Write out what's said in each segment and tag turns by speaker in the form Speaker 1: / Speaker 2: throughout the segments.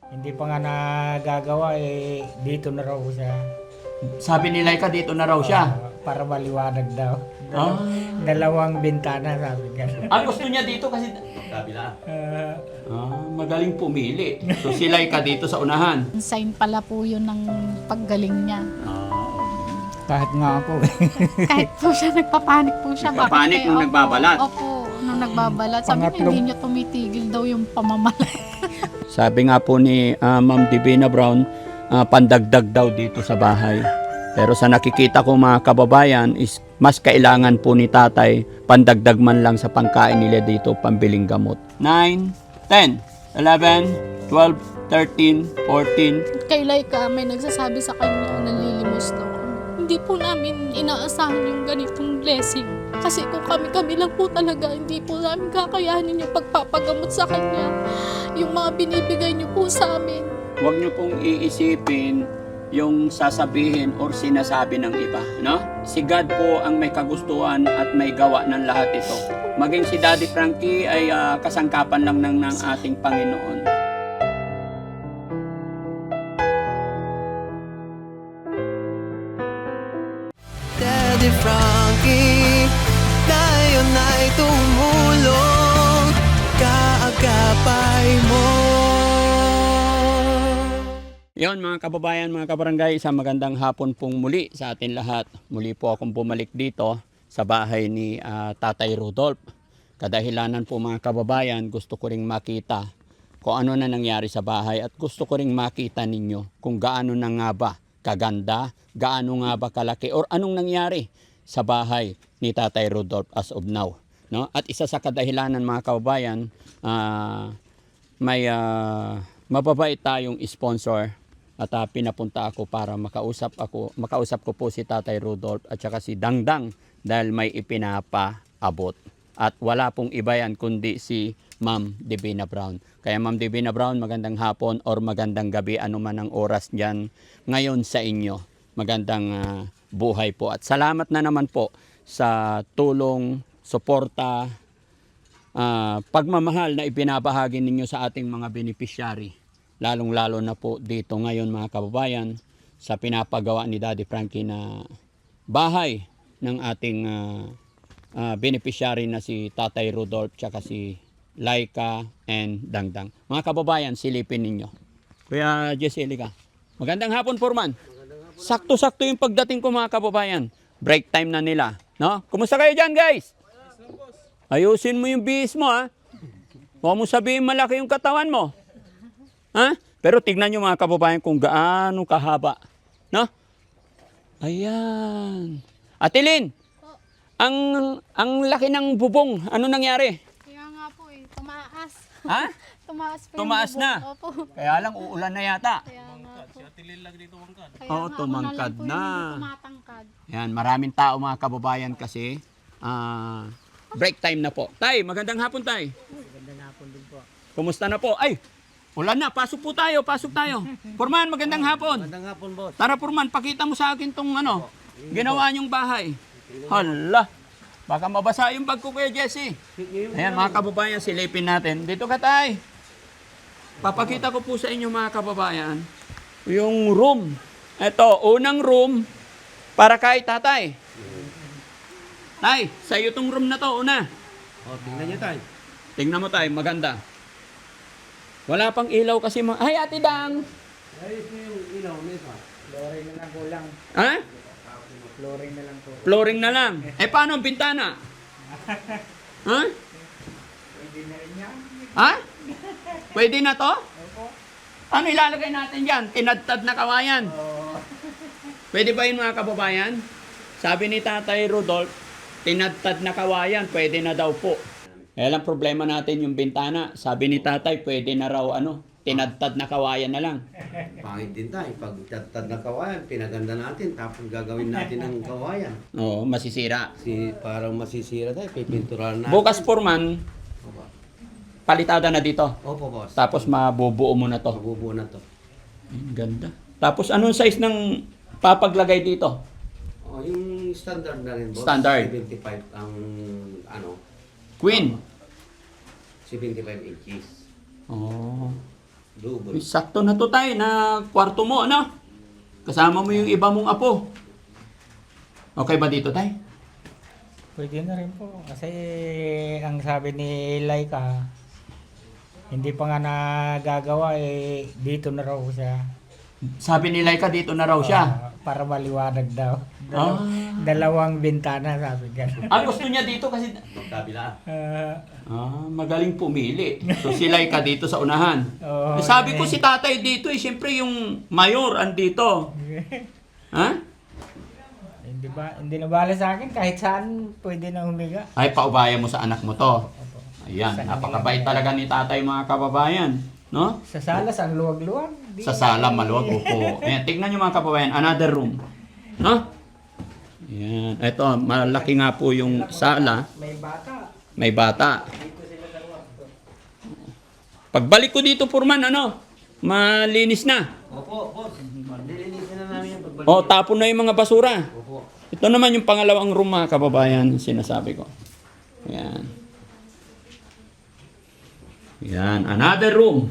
Speaker 1: Hindi pa nga nagagawa eh, dito na raw siya.
Speaker 2: Sabi ni Laika dito na raw siya.
Speaker 1: Para maliwanag daw.
Speaker 2: Ah.
Speaker 1: Dalawang bintana sabi nga.
Speaker 2: Gusto niya dito kasi kabila.
Speaker 1: Ah,
Speaker 2: Magaling pumili. So si Laika dito sa unahan.
Speaker 3: Sign pala po yun ng paggaling niya.
Speaker 1: kahit nga ako.
Speaker 3: Kahit po siya, nagpapanik po siya.
Speaker 2: Nagpapanik nung
Speaker 3: Opo,
Speaker 2: nagbabalat?
Speaker 3: Opo, nung nagbabalat. Sabi niya,
Speaker 1: Pangatlong-
Speaker 3: hindi niya tumitigil daw yung pamamalat.
Speaker 2: Sabi nga po ni Ma'am Divina Brown, pandagdag daw dito sa bahay. Pero sa nakikita ko mga kababayan is mas kailangan po ni tatay pandagdag man lang sa pangkain nila dito, pambiling gamot. 9, 10, 11, 12, 13, 14.
Speaker 3: Kay Laika, may nagsasabi sa kanya, nalilimos daw. Hindi po namin inaasahan yung ganitong blessing. Kasi kung kami lang po talaga, hindi po namin kakayanin yung pagpapagamot sa kanya. Yung mga binibigay niyo po sa amin.
Speaker 2: Huwag niyo pong iisipin yung sasabihin or sinasabi ng iba, no? Si God po ang may kagustuhan at may gawa ng lahat ito. Maging si Daddy Frankie ay kasangkapan lang ng ating Panginoon.
Speaker 4: Daddy Frankie, tayo na'y tumulong, kaagapay mo.
Speaker 2: Yon mga kababayan, mga kabarangay, isang magandang hapon pong muli sa atin lahat. Muli po akong bumalik dito sa bahay ni Tatay Rudolph. Kadahilanan po mga kababayan, gusto ko ring makita kung ano na nangyari sa bahay at gusto ko ring makita ninyo kung gaano na nga ba kaganda, gaano nga ba kalaki or anong nangyari sa bahay ni Tatay Rudolph as of now. No? At isa sa kadahilanan mga kababayan, may mababait tayong sponsor at pinapunta ako para makausap ko po si Tatay Rudolph at saka si Dangdang dahil may ipinapaabot. At wala pong iba yan kundi si Ma'am Divina Brown. Kaya Ma'am Divina Brown, magandang hapon or magandang gabi, ano man ang oras dyan ngayon sa inyo. Magandang buhay po. At salamat na naman po sa tulong, suporta, pagmamahal na ibinabahagi ninyo sa ating mga beneficiary. Lalong-lalo na po dito ngayon mga kababayan sa pinapagawa ni Daddy Frankie na bahay ng ating beneficiary na si Tatay Rudolph tsaka si Laika and Dangdang. Mga kababayan, silipin ninyo. Kuya Jessica, magandang hapon, Foreman. Sakto-sakto yung pagdating ko mga kababayan. Break time na nila. No? Kumusta kayo dyan, guys? Ayusin mo yung bihis mo, ha? Huwag mo sabihin malaki yung katawan mo. Ha? Pero tignan nyo mga kababayan kung gaano kahaba. No? Ayan. Atilin, ang laki ng bubong. Ano nangyari?
Speaker 3: Kaya nga po tumaas.
Speaker 2: Ha?
Speaker 3: Tumaas po
Speaker 2: Tumaas
Speaker 3: yung
Speaker 2: na.
Speaker 3: bubong. Opo.
Speaker 2: Kaya lang uulan na yata.
Speaker 3: Kaya nga po. Kaya
Speaker 2: Oo,
Speaker 3: nga,
Speaker 2: tumangkad
Speaker 3: ako lang po
Speaker 2: na.
Speaker 3: yung tumatangkad.
Speaker 2: Yan, maraming tao mga kababayan kasi break time na po. Tay, magandang hapon, Tay.
Speaker 1: Magandang hapon din po.
Speaker 2: Kumusta na po? Ay, ulan na. Pasok po tayo, pasok tayo. Purman, magandang hapon.
Speaker 1: Magandang hapon, boss.
Speaker 2: Tara, Purman, pakita mo sa akin tong ginawa niyong bahay. Hala, baka mabasa yung bag ko, Kuya Jesse. Ayan, mga kababayan, silipin natin. Dito ka, Tay. Papakita ko po sa inyo, mga kababayan, yung room. Ito, unang room para kay tatay. Tay, sa iyo tong room na to, una.
Speaker 1: Tingnan niyo tayo.
Speaker 2: Tingnan mo, Tay, maganda. Wala pang ilaw kasi Ay, Ate Dang!
Speaker 1: Flooring na lang kulang.
Speaker 2: Ha?
Speaker 1: Flooring na lang po.
Speaker 2: Flooring na lang. Paano ang bintana? Ha?
Speaker 1: Pwede na rin yan.
Speaker 2: Ha? Pwede na to? Ano ilalagay natin dyan? Tinadtad na kawayan. Pwede ba yun mga kababayan? Sabi ni Tatay Rudolph, tinadtad na kawayan, pwede na daw po. Kaya lang problema natin yung bintana. Sabi ni Tatay, pwede na raw tinadtad na kawayan na lang.
Speaker 5: Pangit din tayo. Pag tatad na kawayan, pinaganda natin, tapos gagawin natin ng kawayan.
Speaker 2: Oo, masisira.
Speaker 5: Parang masisira tayo, pipinturahan natin.
Speaker 2: Bukas Foreman,
Speaker 5: Opo,
Speaker 2: palitada na dito.
Speaker 5: Opo, boss.
Speaker 2: Tapos mabubuo mo na to.
Speaker 5: Mabubuo na to.
Speaker 2: Ganda. Tapos anong size ng papaglagay dito?
Speaker 5: Oh, yung standard na rin, boss.
Speaker 2: Standard.
Speaker 5: 75 ang,
Speaker 2: Queen.
Speaker 5: 75 inches.
Speaker 2: Oh.
Speaker 5: Double.
Speaker 2: Sakto na to tayo na kwarto mo, ano? Kasama mo yung iba mong apo. Okay ba dito tayo?
Speaker 1: Pwede na rin po. Kasi ang sabi ni Laika, hindi pa nga nagagawa dito na raw siya.
Speaker 2: Sabi ni Laika dito na raw siya.
Speaker 1: Para maliwanag daw.
Speaker 2: Ah.
Speaker 1: Dalawang bintana sabi gano'n.
Speaker 2: Gusto niya dito kasi
Speaker 5: Magkabila.
Speaker 2: magaling pumili. So si Laika dito sa unahan.
Speaker 1: Oo,
Speaker 2: Sabi ko si tatay dito siyempre yung mayor andito. Ha?
Speaker 1: Hindi na bala sa akin kahit saan pwede na humiga.
Speaker 2: Ay, paubaya mo sa anak mo to. Ayan, napakabait talaga ni tatay mga kababayan. No?
Speaker 1: Sa salas ang luwag-luwag.
Speaker 2: Sa sala, maluwag po. Ayan, tignan nyo mga kababayan, another room. No? Ayan, ito, malaki nga po yung sala.
Speaker 1: May bata.
Speaker 2: May bata. Pagbalik ko dito, Purman, malinis na.
Speaker 5: Opo, boss. Nilinisin na namin yung pagbalik.
Speaker 2: O, tapon na yung mga basura.
Speaker 5: Opo.
Speaker 2: Ito naman yung pangalawang room mga kababayan, sinasabi ko. Ayan. Ayan, another room.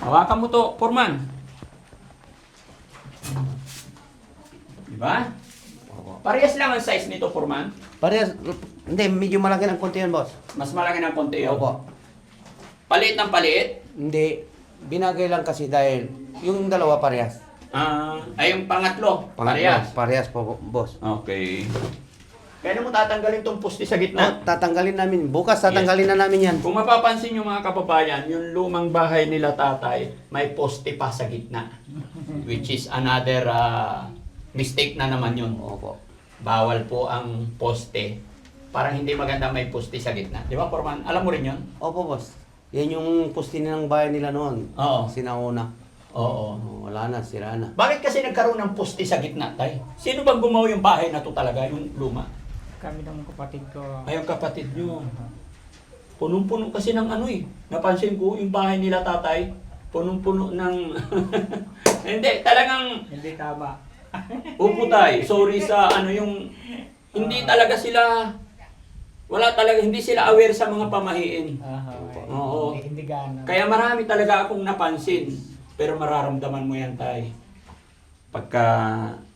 Speaker 2: Hawakan mo to, Purman. Diba? Parehas lang ang size nito, Purman.
Speaker 5: Parehas, hindi, medyo malaki ng konti yan, boss.
Speaker 2: Mas malaki ng konti yun.
Speaker 5: Opo.
Speaker 2: Paliit ng paliit.
Speaker 5: Hindi, binagay lang kasi dahil yung dalawa parehas.
Speaker 2: Ay yung pangatlo. Parehas.
Speaker 5: Parehas po, boss.
Speaker 2: Okay. Kaya mo tatanggalin tong poste sa
Speaker 5: Oh,
Speaker 2: gitna.
Speaker 5: tatanggalin namin. Bukas tatanggalin na namin yan.
Speaker 2: Kung mapapansin nyo mga kababayan, yung lumang bahay nila tatay, may poste pa sa gitna. Which is another mistake na naman yun.
Speaker 5: Opo.
Speaker 2: Bawal po ang poste. Parang hindi maganda may poste sa gitna. Di ba, Forman? Alam mo rin yun?
Speaker 5: Opo, boss. Yan yung pusti ng bahay nila noon.
Speaker 2: Oo.
Speaker 5: Sinauna.
Speaker 2: Oo.
Speaker 5: Wala na, sira na.
Speaker 2: Bakit kasi nagkaroon ng poste sa gitna, tay? Sino bang gumawa yung bahay na to talaga, yung luma?
Speaker 1: Kami ng kapatid ko.
Speaker 2: Ay, yung kapatid nyo. Punong-puno kasi ng Napansin ko, yung bahay nila tatay, punong-puno ng... Hindi, talagang...
Speaker 1: Hindi tama.
Speaker 2: Upo tay, sorry sa yung... Hindi talaga sila... Wala talaga, hindi sila aware sa mga pamahiin. Oo.
Speaker 1: Hindi gano'n.
Speaker 2: Kaya marami talaga akong napansin. Pero mararamdaman mo yan tay. Pagka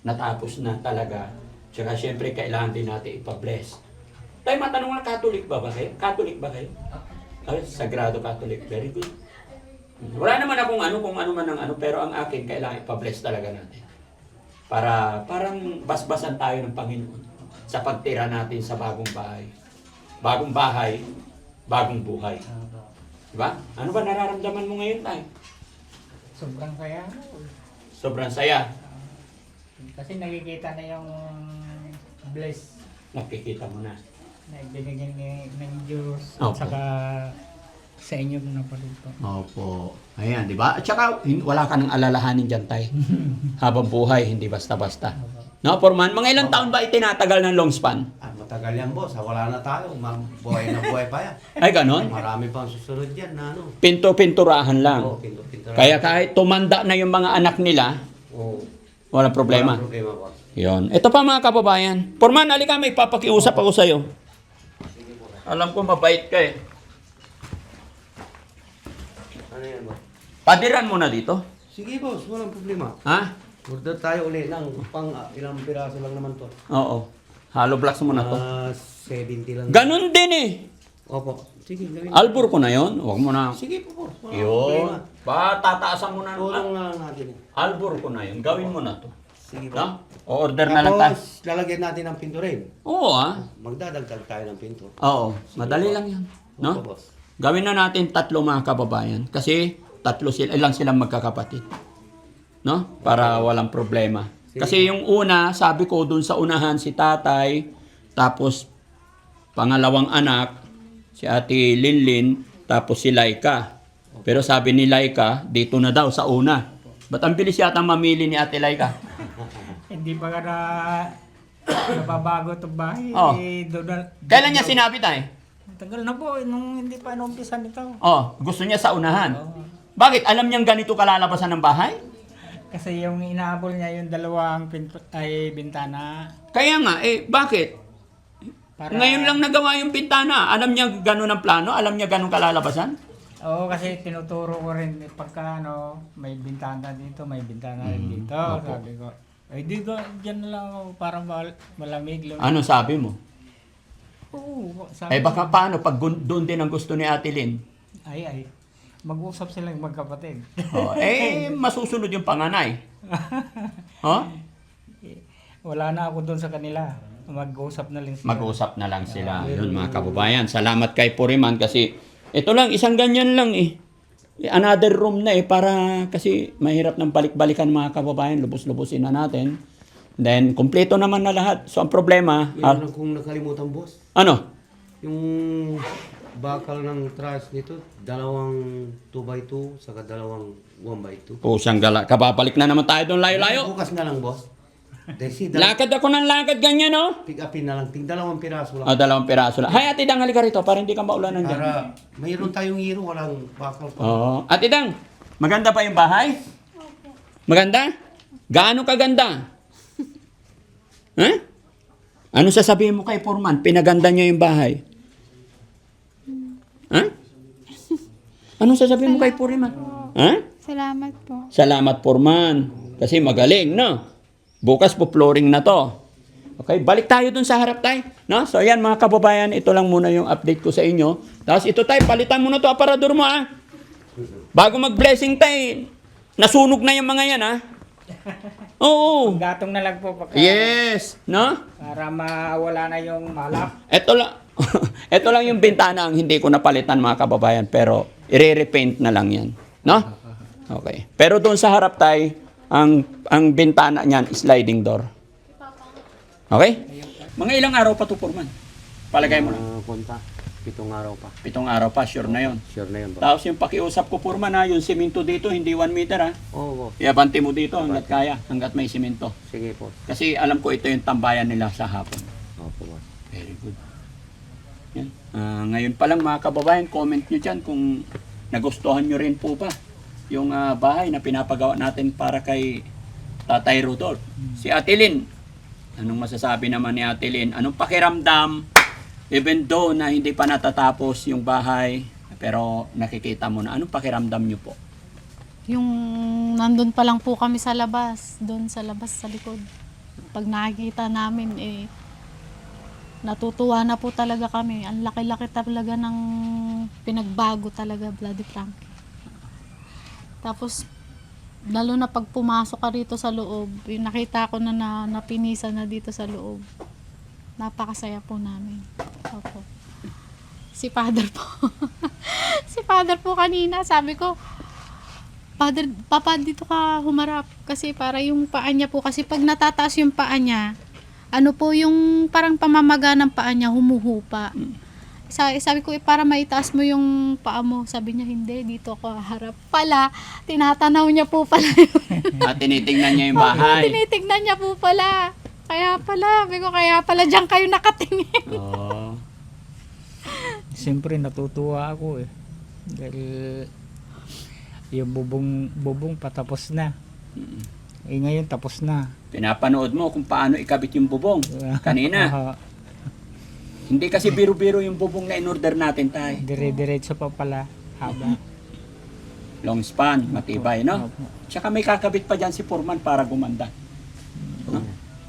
Speaker 2: natapos na talaga. Tsaka syempre kailangan din natin ipa-bless. Tay, matanong na Catholic ba kayo? Catholic ba kayo? Ay, Sagrado Catholic. Very good. Wala naman akong kung ano man ang pero ang akin, kailangan ipa-bless talaga natin. Para parang basbasan tayo ng Panginoon sa pagtira natin sa bagong bahay. Bagong bahay, bagong buhay. Diba? Ano ba nararamdaman mo ngayon, tay?
Speaker 1: Sobrang saya.
Speaker 2: Sobrang saya.
Speaker 1: Kasi nakikita na yung bless
Speaker 2: Nakikita mo na.
Speaker 1: na ibinigay ng Diyos
Speaker 2: Opo.
Speaker 1: at saka sa inyo na paluto.
Speaker 2: Opo. Ayan, di ba? At saka, wala ka nang alalahanin dyan, tay. Habang buhay, hindi basta-basta. No, Forman, mga ilang taon ba itinatagal ng long span?
Speaker 5: Matagal yan, boss. Wala na tayo. Buhay na buhay pa yan.
Speaker 2: Ay, ganon?
Speaker 5: Marami pang susunod yan na
Speaker 2: Pinto-pinturahan lang.
Speaker 5: Oo, pinto-pinto.
Speaker 2: Kaya kahit tumanda na yung mga anak nila,
Speaker 5: Oo.
Speaker 2: walang problema.
Speaker 5: Walang problema, boss.
Speaker 2: Yun. Ito pa mga kababayan. Forman, halika, may papakiusap ako sa'yo. Alam ko mabait ka eh.
Speaker 5: Ano yan, boss?
Speaker 2: Padiran mo na dito.
Speaker 5: Sige, boss. Walang problema.
Speaker 2: Ha?
Speaker 5: Order tayo ulit ng pang ilang piraso lang naman to.
Speaker 2: Oo. Hollow blocks mo na to.
Speaker 5: 70 lang.
Speaker 2: Ganon din eh.
Speaker 5: Opo. Sige, gawin.
Speaker 2: Albur ko na yon. Huwag mo na.
Speaker 5: Sige po, boss. Walang
Speaker 2: Yun.
Speaker 5: problema.
Speaker 2: Ba, tataasan mo na.
Speaker 5: Tulong na lang natin.
Speaker 2: Albur ko na yun. Gawin mo na to.
Speaker 5: Sige po.
Speaker 2: No? O-order na lang tayo.
Speaker 5: Tapos, lalagyan natin ng pinto rin.
Speaker 2: Oo ah.
Speaker 5: Magdadagdag tayo ng pinto.
Speaker 2: Oo. Madali lang yan. No?
Speaker 5: Opo, boss.
Speaker 2: Gawin na natin 3 mga kababayan. Kasi 3 sila, ilang silang magkakapatid. No? Para walang problema. Kasi yung una, sabi ko dun sa unahan si tatay, tapos pangalawang anak, si Ate Linlin, tapos si Laika. Pero sabi ni Laika, dito na daw sa una. Ba't ang bilis yata mamili ni Ate Laika?
Speaker 1: Hindi pa ka na nababago itong bahay.
Speaker 2: Oh. Kailan niya sinabi tayo?
Speaker 1: Tagal na po, nung hindi pa inumpisa nito.
Speaker 2: Oh, gusto niya sa unahan. Bakit? Alam niyang ganito kalalabasan ng bahay?
Speaker 1: Kasi yung inaabol niya yung dalawang bintana.
Speaker 2: Kaya nga, bakit?
Speaker 1: Para,
Speaker 2: Ngayon lang nagawa yung pintana. Alam niya gano'n ang plano? Alam niya gano'n kalalabasan?
Speaker 1: Oo, kasi tinuturo ko rin pagka ano, may bintana dito, may bintana rin dito.
Speaker 2: Opo.
Speaker 1: Sabi ko, ay dito, dyan na lang ako para malamig.
Speaker 2: Ano sabi mo?
Speaker 1: Oo, sabi
Speaker 2: Eh baka paano pag doon din ang gusto ni Ate Lynn?
Speaker 1: ay, mag-usap silang magkapatid.
Speaker 2: Oh, masusunod yung panganay. Oh?
Speaker 1: Wala na ako doon sa kanila. Mag-usap na lang sila.
Speaker 2: Mag-usap na lang sila. Yun mga kababayan. Salamat kay Puriman kasi ito lang, isang ganyan lang eh. Another room na eh para kasi mahirap ng balik-balikan mga kababayan. Lubos-lubusin na natin. Then, kompleto naman na lahat. So, ang problema...
Speaker 5: Meron lang kung nakalimutan, boss.
Speaker 2: ano?
Speaker 5: Yung bakal ng trash nito, dalawang 2x2, saka dalawang 1x2.
Speaker 2: Pusang gala. Kababalik na naman tayo doon layo-layo.
Speaker 5: Bukas na lang, boss. Desi,
Speaker 2: Lakad ako ng lakad ganyan, oh.
Speaker 5: pick upin na lang. Dalawang piraso lang.
Speaker 2: Dalawang piraso lang. Hay, Ate Dang, halika rito para hindi ka maulanan dyan.
Speaker 5: Para mayroon tayong hero, walang bakal pa.
Speaker 2: Oo. Ate Dang, maganda pa yung bahay? Maganda? Gaano kaganda? Ha? Ano sasabihin mo kay Foreman? Pinaganda niya yung bahay. Ha? Ano sasabihin mo kay Foreman? Ha?
Speaker 6: Salamat po.
Speaker 2: Salamat Foreman. Kasi magaling, no? Bukas po flooring na to. Okay, balik tayo dun sa harap tayo. No? So ayan mga kababayan, ito lang muna yung update ko sa inyo. Tapos ito tayo, palitan mo na to aparador mo ah. Bago mag-blessing tayo, nasunog na yung mga yan ah. Oo.
Speaker 1: Gatong na lang po pagka,
Speaker 2: Yes, no?
Speaker 1: para mawala na yung malap.
Speaker 2: Ito lang. Ito lang yung bintana ang hindi ko napalitan mga kababayan, pero i-repaint na lang 'yan, no? Okay. Pero doon sa harap tayo, ang bintana niyan sliding door. Okay? Mga ilang araw pa to, Foreman? Palagay mo lang.
Speaker 5: Punta. 7 araw pa.
Speaker 2: 7 araw pa, sure na 'yon.
Speaker 5: Sure na yun, boss.
Speaker 2: Tapos yung pakiusap ko, Foreman, ha, yung simento dito, hindi 1 meter, ha?
Speaker 5: Oo, boss.
Speaker 2: Iabante mo dito hanggat kaya, hanggat may simento.
Speaker 5: Sige, boss.
Speaker 2: Kasi alam ko ito yung tambayan nila sa hapon.
Speaker 5: Opo, boss.
Speaker 2: Very good. Yan. Ngayon pa lang mga kababayan, comment nyo dyan kung nagustuhan nyo rin po ba yung bahay na pinapagawa natin para kay Tatay Rudolph. Si Ate Lynn, anong masasabi naman ni Ate Lynn? Anong pakiramdam? Even though na hindi pa natatapos yung bahay, pero nakikita mo na, anong pakiramdam nyo po?
Speaker 3: Yung nandun pa lang po kami sa labas, doon sa labas sa likod. Pag nakikita namin, natutuwa na po talaga kami. Ang laki-laki talaga ng pinagbago talaga, Bloody Frankie. Tapos, lalo na pag pumasok ka rito sa loob, yung nakita ko na napinisa na dito sa loob. Napakasaya po namin. Opo. Si Father po. Si Father po kanina, sabi ko, Father, Papa, dito ka humarap. Kasi para yung paa niya po, kasi pag natataas yung paa niya, ano po yung parang pamamaga ng paa niya, humuhupa. Sabi ko, para maitaas mo yung paa mo. Sabi niya, hindi, dito ako harap. Pala, tinatanaw niya po pala yun.
Speaker 2: At tinitingnan niya yung bahay.
Speaker 3: Tinitignan niya po pala. Kaya pala, kaya pala diyan kayo nakatingin.
Speaker 2: Oh.
Speaker 1: Siyempre natutuwa ako eh. Dahil yung bubong patapos na. Eh ngayon tapos na.
Speaker 2: Pinapanood mo kung paano ikabit yung bubong. Kanina. Hindi kasi biro-biro yung bubong na in-order natin tayo.
Speaker 1: Dire-diretso pa pala. Haba.
Speaker 2: Long span, matibay, no? Tsaka may kakabit pa dyan si Foreman para gumanda. No?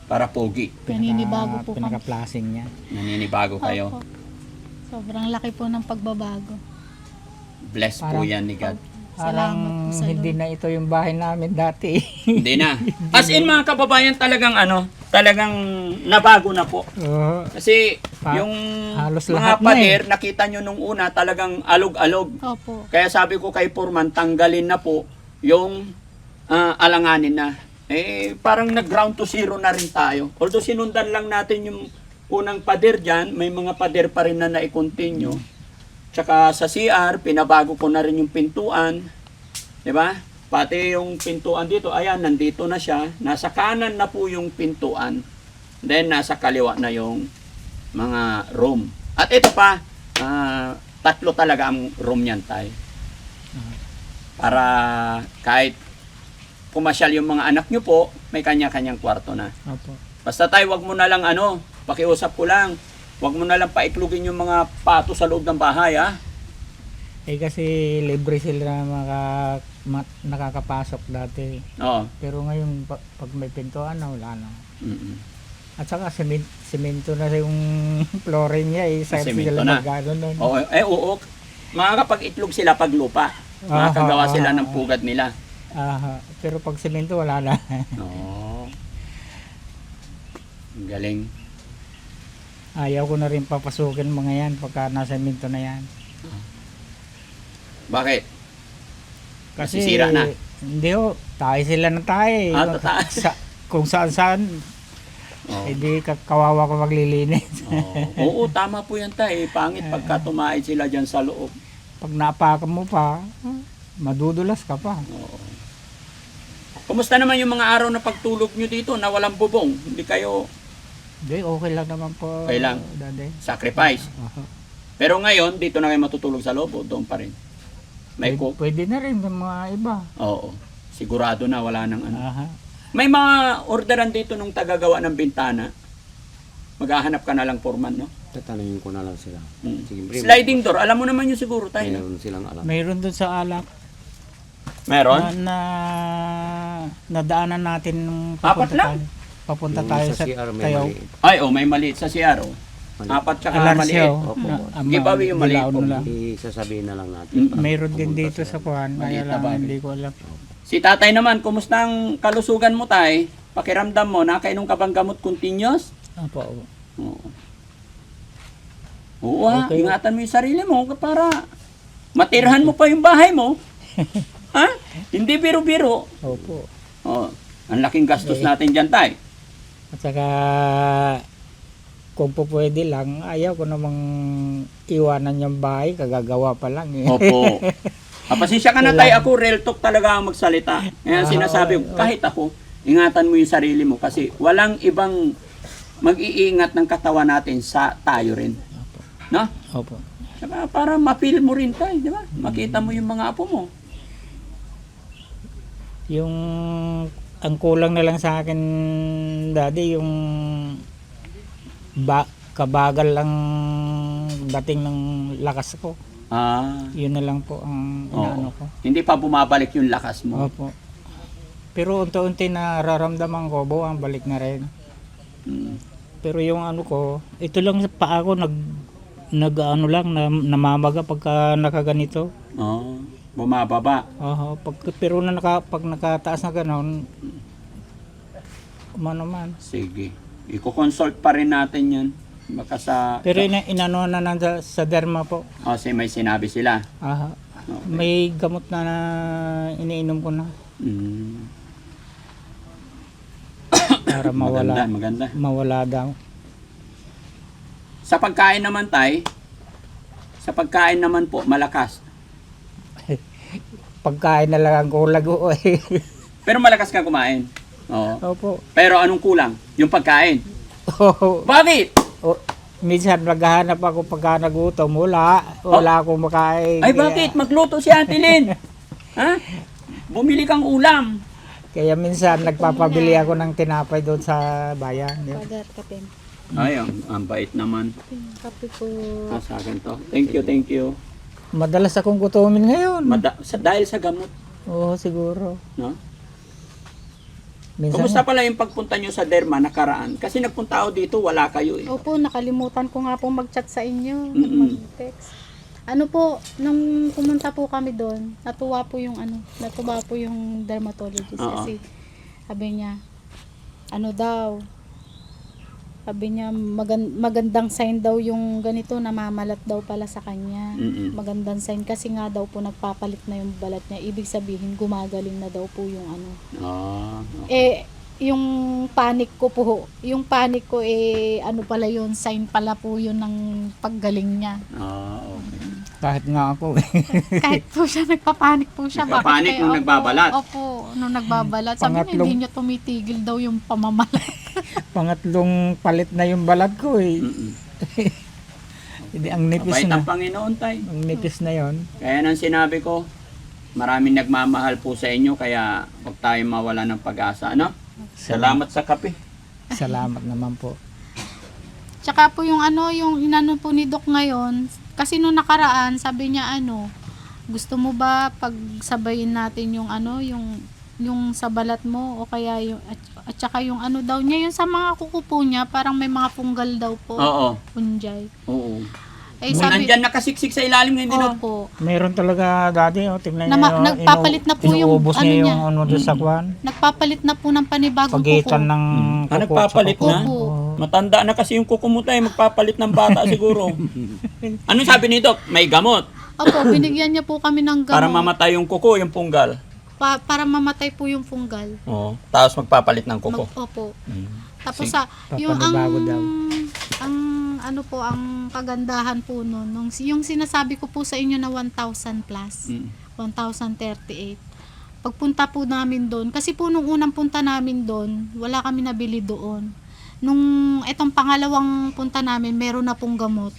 Speaker 2: Para pogi.
Speaker 3: Pininibago po kami.
Speaker 1: Pinaka-plasing niya.
Speaker 2: Naninibago kayo.
Speaker 3: Opo. Sobrang laki po ng pagbabago.
Speaker 2: Bless po yan ni God.
Speaker 1: Parang
Speaker 3: Salamat po sa
Speaker 1: hindi
Speaker 3: Lord.
Speaker 1: na ito yung bahay namin dati.
Speaker 2: Hindi na. As in mga kababayan, talagang nabago na po.
Speaker 1: Oo.
Speaker 2: Kasi yung
Speaker 1: halos
Speaker 2: mga
Speaker 1: lahat na
Speaker 2: pader, nakita nyo nung una, talagang alog-alog.
Speaker 3: Opo.
Speaker 2: Kaya sabi ko kay Foreman, tanggalin na po yung alanganin na. Parang nag-ground to zero na rin tayo. Although sinundan lang natin yung unang pader dyan, may mga pader pa rin na na-continue. Tsaka sa CR, pinabago ko na rin yung pintuan. Diba? Pati yung pintuan dito, ayan, nandito na siya. Nasa kanan na po yung pintuan. Then, nasa kaliwa na yung mga room. At ito pa, 3 talaga ang room niyan tayo. Para kahit pumasyal yung mga anak nyo po, may kanya-kanyang kwarto na.
Speaker 1: Opo.
Speaker 2: Basta tayo, wag mo na lang pakiusap ko lang, wag mo na lang paiklugin yung mga pato sa loob ng bahay, ha?
Speaker 1: kasi libre sila na nakakapasok dati.
Speaker 2: Oo.
Speaker 1: Pero ngayon, pag may pintuan na, wala na.
Speaker 2: Mm-mm.
Speaker 1: At saka, simento na yung flooring niya. Sa
Speaker 2: Semento
Speaker 1: sila
Speaker 2: na.
Speaker 1: magano nun.
Speaker 2: Oo. Oo. Makakapag-itlog sila pag lupa. Makakagawa sila ng pugad nila.
Speaker 1: Pero pag simento, wala na.
Speaker 2: Oo. Ang galing.
Speaker 1: Ayaw ko na rin papasukin mga yan pagka nasa simento na yan.
Speaker 2: Bakit?
Speaker 1: Kasi
Speaker 2: Nasisira na.
Speaker 1: Hindi ho, tayo sila na tayo.
Speaker 2: Totoo.
Speaker 1: Kung saan,
Speaker 2: Oo.
Speaker 1: hindi kawawa ko maglilinis.
Speaker 2: Oo, tama po yan tay. Pangit pagka tumaid sila dyan sa loob.
Speaker 1: Pag napakan mo pa, madudulas ka pa.
Speaker 2: Oo. Kumusta naman yung mga araw na pagtulog nyo dito na walang bubong? Hindi kayo
Speaker 1: Hindi, okay lang naman po.
Speaker 2: Okay lang.
Speaker 1: Daddy.
Speaker 2: sacrifice? Pero ngayon, dito na kayo matutulog sa loob o doon pa rin? May cook?
Speaker 1: Pwede na rin yung mga iba.
Speaker 2: Oo. Sigurado na wala nang ano.
Speaker 1: Aha.
Speaker 2: May mga orderan dito nung tagagawa ng bintana. Maghahanap ka na lang foreman, no?
Speaker 5: Tatanungin ko na lang sila. Sige, bring.
Speaker 2: Sliding door, alam mo naman yun siguro tayo. No?
Speaker 5: Mayroon silang alam.
Speaker 1: Mayroon dun sa alak
Speaker 2: Meron?
Speaker 1: nadaanan natin nung
Speaker 2: Apat lang?
Speaker 1: papunta
Speaker 5: Yung
Speaker 1: tayo sa
Speaker 5: CR may
Speaker 1: tayo.
Speaker 5: maliit.
Speaker 2: Ay, may maliit sa CR. Oh.
Speaker 5: Maliit.
Speaker 2: Apat tsaka
Speaker 1: Alarsiyo.
Speaker 2: maliit.
Speaker 5: Opo.
Speaker 2: Giveaway yung maliit po.
Speaker 5: Isasabihin na lang natin.
Speaker 1: Mayroon din dito sa kuhan. Kaya
Speaker 2: Maliit na
Speaker 1: lang
Speaker 2: bagay.
Speaker 1: hindi ko alam.
Speaker 2: Si tatay naman, kumusta ang kalusugan mo tay? Pakiramdam mo, nakainom ka bang gamot continuous?
Speaker 1: Opo.
Speaker 2: Oo. Oo ha,
Speaker 1: Okay.
Speaker 2: ingatan mo yung sarili mo para matirhan mo pa yung bahay mo. Ha? Hindi biro-biro.
Speaker 1: Opo.
Speaker 2: Oh, ang laking gastos natin dyan tay.
Speaker 1: At saka kung po pwede lang, ayaw ko namang iwanan yung bahay, kagagawa pa lang eh.
Speaker 2: Opo. Pasensya ka na tay, ako real talk talaga ang magsalita. Kaya sinasabi ko, kahit ako, ingatan mo yung sarili mo kasi walang ibang mag-iingat ng katawan natin sa tayo rin. No?
Speaker 1: Opo.
Speaker 2: Saka para ma-feel mo rin tayo, di ba? Makita mo yung mga apo mo.
Speaker 1: Yung ang kulang na lang sa akin daddy yung kabagal lang dating ng lakas ko. Yun na lang po ang inaano ko.
Speaker 2: Hindi pa bumabalik yung lakas mo.
Speaker 1: Opo. Pero unti-unti na nararamdaman ko, ang balik na rin.
Speaker 2: Mm.
Speaker 1: Pero yung ano ko, ito lang sa paa ko nag-ano lang, namamaga pagka nakaganito.
Speaker 2: Bumababa.
Speaker 1: Pero pag nakataas na gano'n, man.
Speaker 2: Sige. Iko-consult pa rin natin yan. Baka sa...
Speaker 1: Pero inano na sa derma po.
Speaker 2: may sinabi sila.
Speaker 1: Okay. May gamot na iniinom ko na. Para mawala.
Speaker 2: Maganda.
Speaker 1: Mawala daw.
Speaker 2: Sa pagkain naman po, malakas.
Speaker 1: Pagkain na lang ang kulag ko eh.
Speaker 2: Pero malakas ka kumain. Oo.
Speaker 1: Opo.
Speaker 2: Pero anong kulang? Yung pagkain. Bakit?
Speaker 1: Minsan maghahanap ako pagka nagutom. Wala akong makain.
Speaker 2: Ay bakit? Magluto si Ate Lynn. Ha? Bumili kang ulam.
Speaker 1: Kaya minsan nagpapabili ako ng tinapay doon sa bayan.
Speaker 3: Father, kape.
Speaker 2: Ay, ang bait naman.
Speaker 3: Kape po.
Speaker 2: Sa akin to. Thank you.
Speaker 1: Madalas akong gutumin ngayon.
Speaker 2: Dahil sa gamot.
Speaker 1: Oo, siguro.
Speaker 2: No?
Speaker 1: Minsan,
Speaker 2: Kumusta pala yung pagpunta nyo sa derma nakaraan? Kasi nagpunta ako dito, wala kayo eh.
Speaker 3: Opo, nakalimutan ko nga po mag-chat sa inyo.
Speaker 2: Mm-mm.
Speaker 3: Mag-text. Ano po, nung pumunta po kami doon, natuwa po yung dermatologist
Speaker 2: Oo.
Speaker 3: kasi sabi niya, sabi niya magandang sign daw yung ganito, namamalat daw pala sa kanya.
Speaker 2: Mm-mm.
Speaker 3: Magandang sign kasi nga daw po nagpapalit na yung balat niya. Ibig sabihin gumagaling na daw po yung ano.
Speaker 2: Okay.
Speaker 3: Yung panic ko ano pala yun, sign pala po yun ng paggaling niya.
Speaker 2: Okay.
Speaker 1: kahit nga ako.
Speaker 3: Kahit po siya, nagpapanik po siya.
Speaker 2: Nagpapanik nung nagbabalat?
Speaker 3: Opo, nung nagbabalat. Sabi niya, hindi niya tumitigil daw yung pamamalat.
Speaker 1: Pangatlong palit na yung balat ko eh.
Speaker 2: Mm-mm.
Speaker 1: Hindi, ang nipis
Speaker 2: Mabait
Speaker 1: na.
Speaker 2: ang Panginoon tay.
Speaker 1: Ang nipis na yon.
Speaker 2: Kaya nang sinabi ko, maraming nagmamahal po sa inyo, kaya huwag tayong mawala ng pag-asa. Ano? Salamat sa kape.
Speaker 1: Salamat naman po.
Speaker 3: Tsaka po yung inano po ni Doc ngayon, kasi nung nakaraan, sabi niya gusto mo ba pagsabayin natin yung ano, yung sa balat mo o kaya yung at saka yung ano daw niya, yung sa mga kuko po niya, parang may mga punggal daw po.
Speaker 2: Oo.
Speaker 3: Punjay.
Speaker 2: Oo.
Speaker 3: Eh
Speaker 2: Kung nandyan nakasiksik sa ilalim ng dinog.
Speaker 3: opo.
Speaker 1: Meron talaga dati, tingnan
Speaker 3: Na,
Speaker 1: niyo.
Speaker 3: nagpapalit na po yung
Speaker 1: inuubos
Speaker 3: ano
Speaker 1: niya
Speaker 3: niya.
Speaker 1: yung ano doon sa kwan.
Speaker 3: Nagpapalit na po ng panibagong
Speaker 1: Pagitan
Speaker 3: kuko.
Speaker 1: ng
Speaker 2: Nagpapalit
Speaker 1: kuko.
Speaker 2: na?
Speaker 3: Opo.
Speaker 2: Matanda na kasi yung kukumutay, magpapalit ng bata siguro. Anong sabi ni Doc? May gamot.
Speaker 3: Opo, binigyan niya po kami ng gamot.
Speaker 2: Para mamatay yung kuko, yung punggal.
Speaker 3: Para mamatay po yung punggal.
Speaker 2: Oo. Tapos magpapalit ng kuko.
Speaker 3: Opo.
Speaker 2: Mm.
Speaker 3: Tapos
Speaker 2: Sige.
Speaker 3: sa yung
Speaker 1: Papanibago daw.
Speaker 3: ang ano po ang kagandahan po noon yung sinasabi ko po sa inyo na 1,000 plus.
Speaker 2: Mm.
Speaker 3: 1,038. Pagpunta po namin doon, kasi po nung unang punta namin doon, wala kami nabili doon. Nung etong pangalawang punta namin, meron na pong gamot.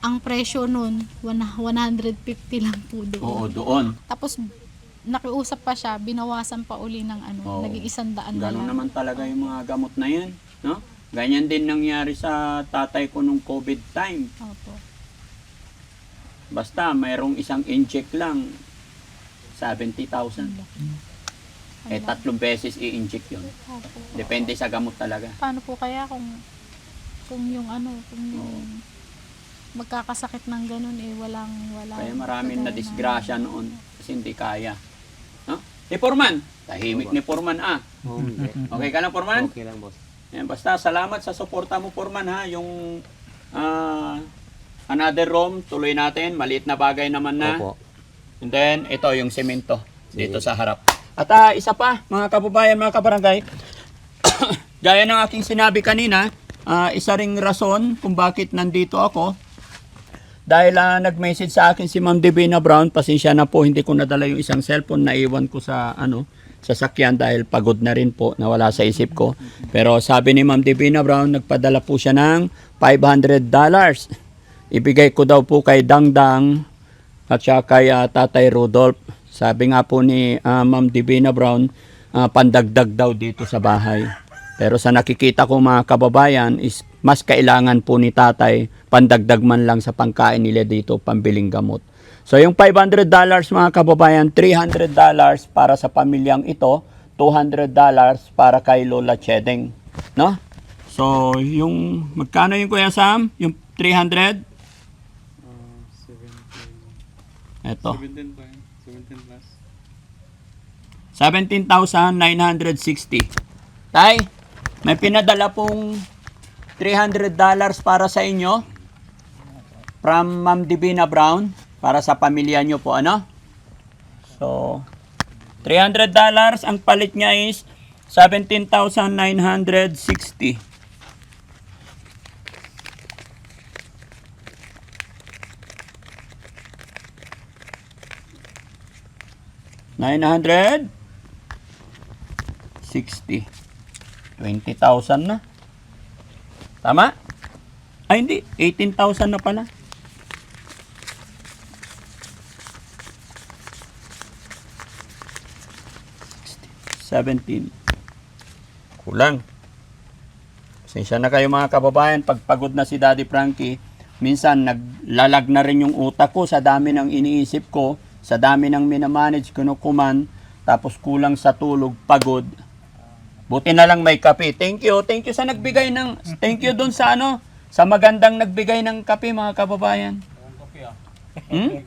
Speaker 3: Ang presyo noon, 150 lang po doon.
Speaker 2: Oo, doon.
Speaker 3: Tapos nakiusap pa siya, binawasan pa uli ng ano,
Speaker 2: Oo.
Speaker 3: naging 100 na
Speaker 2: Ganon
Speaker 3: lang.
Speaker 2: naman talaga yung mga gamot na yan. No? Ganyan din nangyari sa tatay ko nung COVID time.
Speaker 3: Opo.
Speaker 2: Basta mayroong isang inject lang, 70,000. Eh, 3 beses i-inject yun.
Speaker 3: Opo.
Speaker 2: Depende sa gamot talaga.
Speaker 3: Paano po kaya kung yung ano, kung yung magkakasakit ng ganun eh wala.
Speaker 2: Kaya maraming na
Speaker 3: kagaya
Speaker 2: disgrasya noon kasi hindi kaya. No? Si Foreman, tahimik ni Foreman
Speaker 5: Hindi.
Speaker 2: Okay ka lang, Foreman?
Speaker 5: Okay lang, boss.
Speaker 2: Yan, basta salamat sa suporta mo, Foreman, ha. Yung another room, tuloy natin. Maliit na bagay naman na.
Speaker 5: Opo.
Speaker 2: And then, ito yung semento dito sa harap. At isa pa, mga kababayan, mga kabarangay, gaya ng aking sinabi kanina, isa ring rason kung bakit nandito ako. Dahil nag-message sa akin si Ma'am Divina Brown, pasensya na po, hindi ko nadala yung isang cellphone, naiwan ko sa sasakyan dahil pagod na rin po, nawala sa isip ko. Pero sabi ni Ma'am Divina Brown, nagpadala po siya ng $500. Ibigay ko daw po kay Dangdang at saka kay Tatay Rudolph. Sabi nga po ni Ma'am Divina Brown, pandagdag daw dito sa bahay. Pero sa nakikita ko mga kababayan is mas kailangan po ni tatay pandagdag man lang sa pangkain nila dito, pambiling gamot. So yung $500 mga kababayan, $300 para sa pamilyang ito, $200 para kay Lola Chedeng. No? So yung magkano yung Kuya Sam? Yung 300?
Speaker 6: 17.
Speaker 2: Ito.
Speaker 6: 17 pa yun. 17 plus.
Speaker 2: 17,960. Tay, may pinadala pong $300 para sa inyo from Ma'am Divina Brown para sa pamilya nyo po, ano? So, $300 ang palit niya is 17,960. $960. 20,000 na. Tama? Ay, hindi. 18,000 na pala. 17. Kulang. Pasensya na kayo mga kababayan. Pag pagod na si Daddy Frankie, minsan naglalag na rin yung utak ko sa dami ng iniisip ko, sa dami ng minamanage, kinukuman, tapos kulang sa tulog, pagod. Buti na lang may kape. Thank you sa nagbigay ng, thank you doon sa sa magandang nagbigay ng kape mga kababayan. Hmm?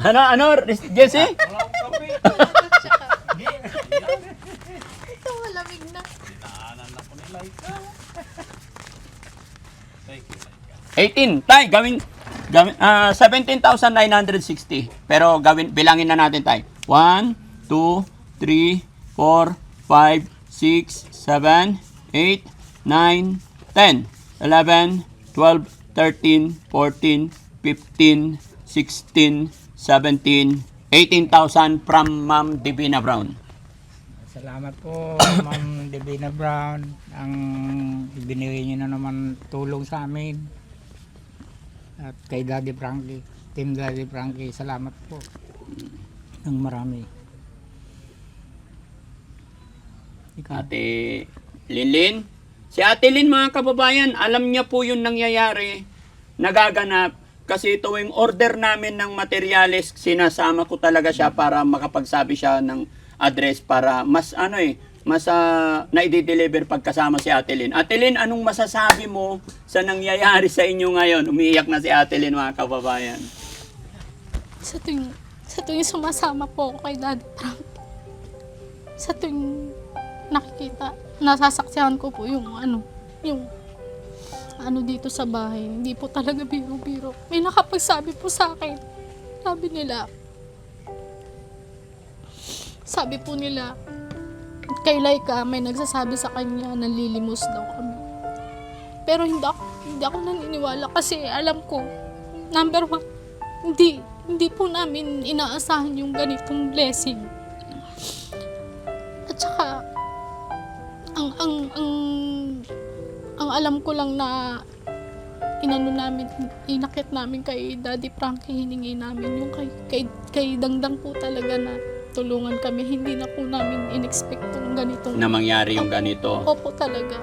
Speaker 2: Ano, Jesse?
Speaker 3: Ito, malamig na.
Speaker 2: 18. Tay, gawin 17,960. Pero bilangin na natin, tay. 1, 2, 3, 4, 5, 6, 7, 8, 9, 10, 11, 12, 13, 14, 15, 16, 17, 18,000 from Ma'am Divina Brown.
Speaker 1: Salamat po, Ma'am Divina Brown. Ang ibinigay niyo na naman tulong sa amin. At kay Daddy Frankie, Team Daddy Frankie, salamat po. Ng marami. Ikaw.
Speaker 2: Ate Linlin. Si Ate Lin mga kababayan, alam niya po yung nangyayari, nagaganap. Kasi tuwing order namin ng materyales, sinasama ko talaga siya para makapagsabi siya ng address para mas na-i-deliver pagkasama si Ate Lynn. Ate Lynn, anong masasabi mo sa nangyayari sa inyo ngayon? Umiiyak na si Ate Lynn, mga kababayan.
Speaker 3: Sa tuwing sumasama po ako kay Daddy Frank, sa tuwing nakikita, nasasaksihan ko po yung dito sa bahay. Hindi po talaga biro-biro. May nakapagsabi po sa akin. Sabi po nila, kay Laika, may nagsasabi sa kanya na lilimos daw kami. Pero hindi ako naniniwala kasi alam ko, number one, hindi po namin inaasahan yung ganitong blessing. At saka, ang alam ko lang na inakit namin kay Daddy Frankie, hiningi namin yung kay Dangdang po talaga na tulungan kami. Hindi na po namin in-expect yung ganitong
Speaker 2: Na mangyari yung ganito.
Speaker 3: Opo talaga.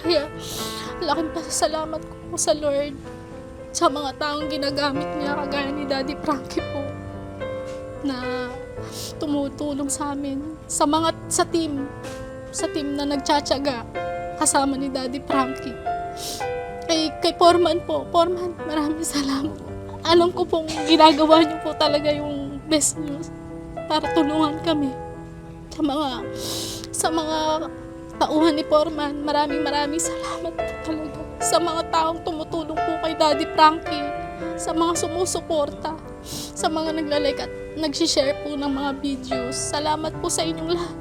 Speaker 3: Kaya, laking pasasalamat ko sa Lord sa mga taong ginagamit niya kagaya ni Daddy Frankie po na tumutulong sa amin sa team na nagtsatsaga kasama ni Daddy Frankie. Kay Foreman po, maraming salamat. Alam ko pong ginagawa niyo po talaga yung best niyo para tulungan kami. Sa mga tauhan ni Foreman, maraming salamat po talaga. Sa mga taong tumutulong po kay Daddy Frankie, sa mga sumusuporta, sa mga naglalike at nagsishare po ng mga videos. Salamat po sa inyong lahat.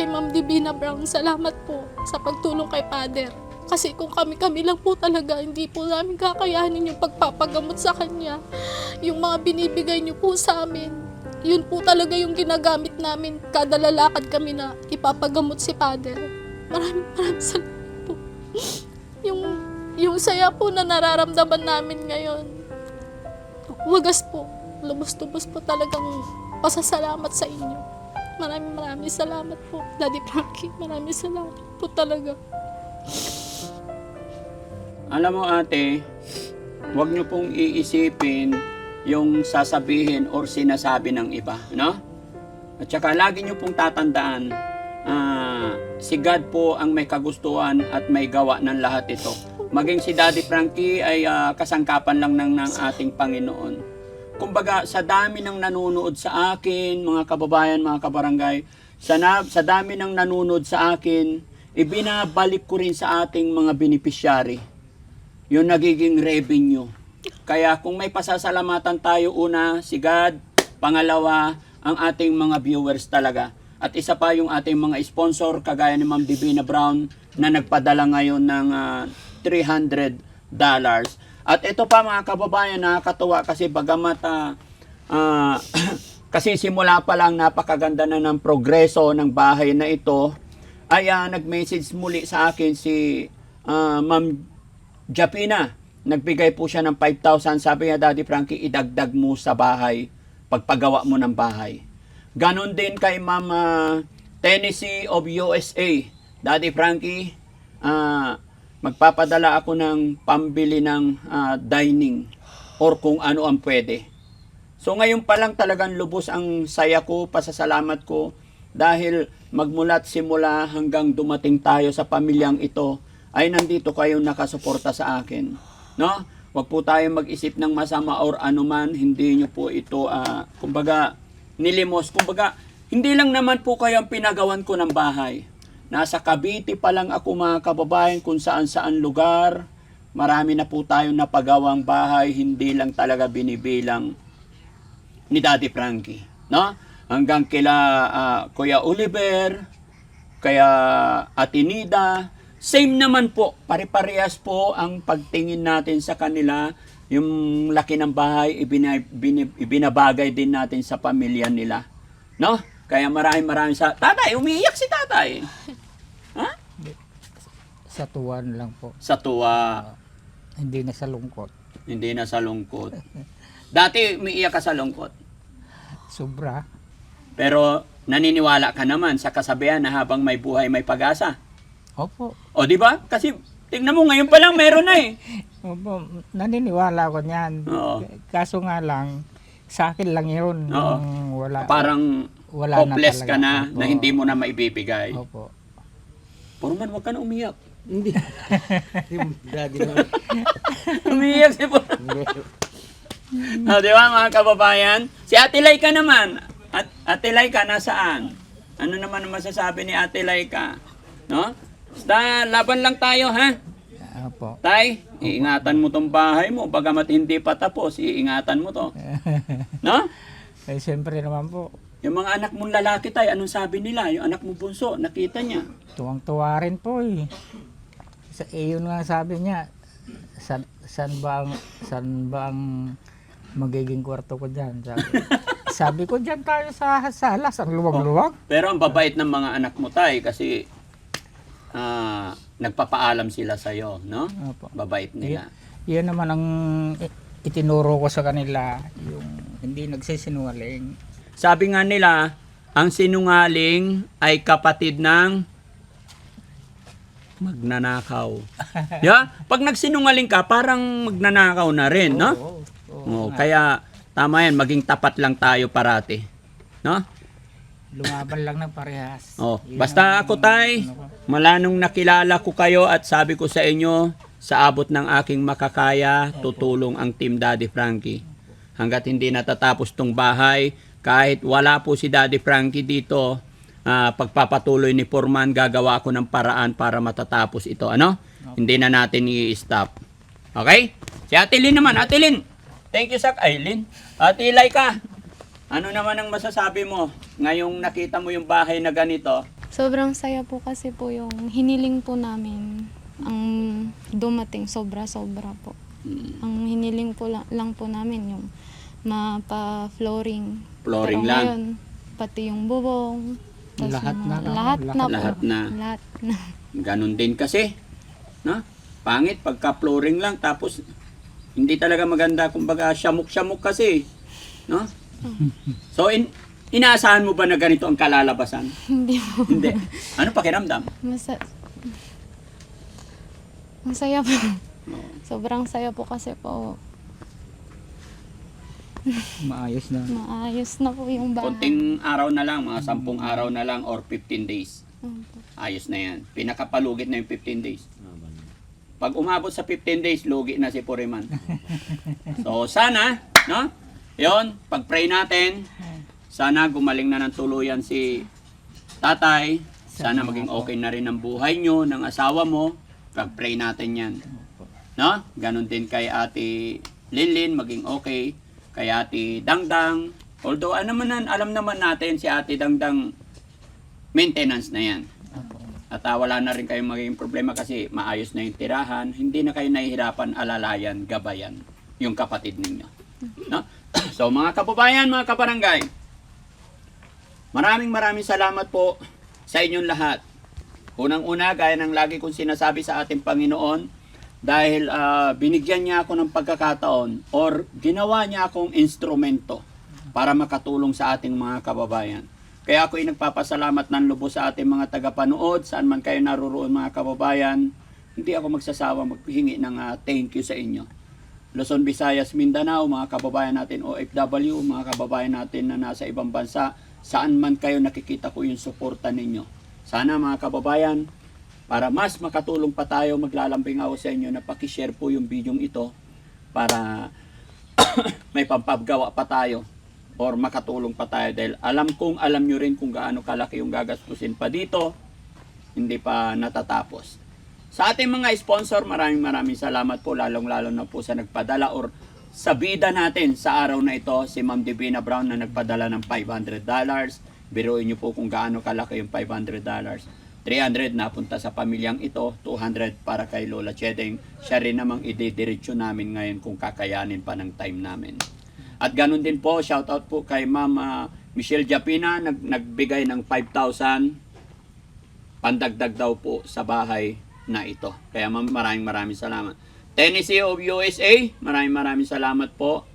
Speaker 3: Kay Ma'am Divina Brown, salamat po sa pagtulong kay Father. Kasi kung kami lang po talaga, hindi po namin kakayanin yung pagpapagamot sa kanya. Yung mga binibigay niyo po sa amin, yun po talaga yung ginagamit namin kada lalakad kami na ipapagamot si Father. Maraming salamat po. Yung saya po na nararamdaman namin ngayon, wagas po, lubos-lubos po talagang pasasalamat sa inyo. Maraming salamat po, Daddy Frankie. Maraming salamat po talaga.
Speaker 2: Alam mo ate, huwag niyo pong iisipin yung sasabihin or sinasabi ng iba, no? At saka lagi niyo pong tatandaan, si God po ang may kagustuhan at may gawa ng lahat ito. Maging si Daddy Frankie ay kasangkapan lang ng ating Panginoon. Kumbaga, sa dami ng nanonood sa akin, mga kababayan, mga kabarangay, sa dami ng nanonood sa akin, ibinabalik ko rin sa ating mga beneficiary yung nagiging revenue. Kaya kung may pasasalamatan tayo, una, si God, pangalawa, ang ating mga viewers talaga. At isa pa yung ating mga sponsor, kagaya ni Ma'am Divina Brown, na nagpadala ngayon ng $300. At ito pa mga kababayan, nakakatuwa kasi bagamat kasi simula pa lang napakaganda na ng progreso ng bahay na ito, ay nag-message muli sa akin si Ma'am Japina. Nagbigay po siya ng 5,000. Sabi niya, Daddy Frankie, idagdag mo sa bahay pagpagawa mo ng bahay. Ganon din kay Ma'am Tennessee of USA. Daddy Frankie, magpapadala ako ng pambili ng dining or kung ano ang pwede. So ngayon pa lang talagang lubos ang saya ko, pasasalamat ko dahil magmula't simula hanggang dumating tayo sa pamilyang ito ay nandito kayong nakasuporta sa akin. No? Huwag po tayong mag-isip ng masama or anuman, hindi nyo po ito, kumbaga, nilimos. Kumbaga, hindi lang naman po kayo ang pinagawan ko ng bahay. Nasa Cavite pa lang ako mga kababayan kung saan-saan lugar. Marami na po tayong napagawang bahay, hindi lang talaga binibilang ni Daddy Frankie. No? Hanggang kila Kuya Oliver, kaya Atinida, same naman po, pare-parehas po ang pagtingin natin sa kanila. Yung laki ng bahay, ibinabagay din natin sa pamilya nila. No? Kaya maraming sa... Tatay, umiiyak si tatay. Ha?
Speaker 1: Sa tuwan lang po.
Speaker 2: Sa tuwa.
Speaker 1: Hindi na sa lungkot.
Speaker 2: Hindi na sa lungkot. Dati umiiyak ka sa lungkot.
Speaker 1: Sobra.
Speaker 2: Pero naniniwala ka naman sa kasabihan na habang may buhay, may pag-asa.
Speaker 1: Opo.
Speaker 2: O di ba? Kasi Tingnan mo, ngayon pa lang meron na eh.
Speaker 1: Opo, naniniwala ko niyan.
Speaker 2: Oo.
Speaker 1: Kaso nga lang, sa akin lang yun.
Speaker 2: Oo.
Speaker 1: Wala,
Speaker 2: Parang
Speaker 1: wala
Speaker 2: hopeless ka na
Speaker 1: Opo.
Speaker 2: na hindi mo na maibibigay.
Speaker 1: Opo.
Speaker 2: Purman, wag ka na umiyak.
Speaker 5: Hindi. Yung daddy naman.
Speaker 2: Umiyak si Purman. Di ba mga kababayan? Si Ate Laika naman. Ate Laika, nasaan? Ano naman ang masasabi ni Ate Laika? No? Basta laban lang tayo, ha?
Speaker 1: Opo.
Speaker 2: Tay, iingatan mo tong bahay mo. Bagamat hindi pa tapos, iingatan mo to. No?
Speaker 1: Eh, siyempre naman po,
Speaker 2: Yung mga anak mong lalaki, tay, anong sabi nila? Yung anak mo bunso, nakita niya.
Speaker 1: tuwang-tuwa rin po eh. Yun nga sabi niya, saan ba ang magiging kwarto ko dyan? Sabi ko dyan tayo sa salas, ang luwag-luwag.
Speaker 2: Pero ang babait ng mga anak mo, tay, kasi nagpapaalam sila sa'yo, no?
Speaker 1: Opo.
Speaker 2: Babait nila.
Speaker 1: Yan naman ang itinuro ko sa kanila, yung hindi nagsisinungaling.
Speaker 2: Sabi nga nila, ang sinungaling ay kapatid ng magnanakaw. Yeah? Pag nagsinungaling ka, parang magnanakaw na rin, no? Oo, kaya tama yan, maging tapat lang tayo parati. No?
Speaker 1: Lumaban lang ng parehas.
Speaker 2: Oh,
Speaker 1: Yun
Speaker 2: basta
Speaker 1: ang-
Speaker 2: ako, tay,
Speaker 1: ano ko.
Speaker 2: mula nung nakilala ko kayo at sabi ko sa inyo, sa abot ng aking makakaya, tutulong ang Team Daddy Frankie. Hanggat hindi natatapos tong bahay, kahit wala po si Daddy Frankie dito, pagpapatuloy ni Foreman, gagawa ko ng paraan para matatapos ito. Ano? Hindi na natin i-stop. Okay? Si Ate Lynn naman. Ate Lynn, thank you sa Lynn. Ate Laika, ano naman ang masasabi mo ngayong nakita mo yung bahay na ganito?
Speaker 3: Sobrang saya po kasi po yung hiniling po namin ang dumating sobra-sobra po. Ang hiniling po lang po namin yung mapa-flooring.
Speaker 2: Flooring
Speaker 3: Pero
Speaker 2: lang.
Speaker 3: ngayon, pati yung bubong. tas
Speaker 1: Lahat
Speaker 3: yung
Speaker 1: na,
Speaker 3: mga-
Speaker 1: no?
Speaker 3: Lahat na po.
Speaker 2: Lahat na.
Speaker 3: Lahat na.
Speaker 2: Ganun din kasi. No? Pangit pagka flooring lang tapos hindi talaga maganda, kumbaga syamuk-syamuk kasi. No? So inaasahan mo ba na ganito ang kalalabasan?
Speaker 3: Hindi po.
Speaker 2: Hindi. Ano pakiramdam?
Speaker 3: Masaya po. Sobrang saya po kasi po.
Speaker 1: Maayos na.
Speaker 3: Maayos na po yung bahay.
Speaker 2: Konting araw na lang, mga 10 araw na lang or 15 days.
Speaker 3: Opo.
Speaker 2: Ayos na yan. Pinakapalugit na yung 15 days. Pag umabot sa 15 days, lugi na si Puriman. So sana, no? Yon, pag-pray natin, sana gumaling na ng tuluyan si tatay. Sana maging okay na rin ang buhay nyo, ng asawa mo. Pag-pray natin yan. No? Ganon din kay Ate Linlin, maging okay. Kay Ate Dangdang. Although alam naman natin si Ate Dangdang, maintenance na yan. At wala na rin kayong magiging problema kasi maayos na yung tirahan. Hindi na kayo nahihirapan alalayan, gabayan yung kapatid ninyo. No? So mga kababayan, mga kabarangay, maraming salamat po sa inyong lahat. Unang-una, gaya ng lagi kong sinasabi sa ating Panginoon, dahil binigyan niya ako ng pagkakataon or ginawa niya akong instrumento para makatulong sa ating mga kababayan. Kaya ako ay nagpapasalamat ng lubos sa ating mga tagapanood, saan man kayo naroon mga kababayan. Hindi ako magsasawa maghingi ng thank you sa inyo. Luzon, Visayas, Mindanao, mga kababayan natin OFW, mga kababayan natin na nasa ibang bansa, saan man kayo nakikita ko yung suporta ninyo. Sana mga kababayan, para mas makatulong pa tayo, maglalambing ako sa inyo na pakishare po yung video ito para may pampagawa pa tayo or makatulong pa tayo dahil alam nyo rin kung gaano kalaki yung gagastusin pa dito, hindi pa natatapos. Sa ating mga sponsor, maraming salamat po, lalong-lalo na po sa nagpadala or sa bida natin sa araw na ito, si Ma'am Divina Brown na nagpadala ng $500. Biruin nyo po kung gaano kalaki yung $500. 300 napunta sa pamilyang ito, 200 para kay Lola Chedeng. Siya rin namang ididiretso namin ngayon kung kakayanin pa ng time namin. At ganun din po, shoutout po kay Ma'am Michelle Japina, nagbigay ng 5,000 pandagdag daw po sa bahay na ito. Kaya Ma'am, maraming salamat. Tennessee of USA, maraming salamat po.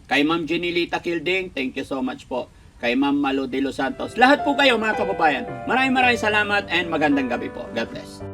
Speaker 2: Kay Ma'am Jenilita Kilding, thank you so much po. Kay Ma'am Malo de los Santos. Lahat po kayo mga kababayan. Maraming salamat and magandang gabi po. God bless.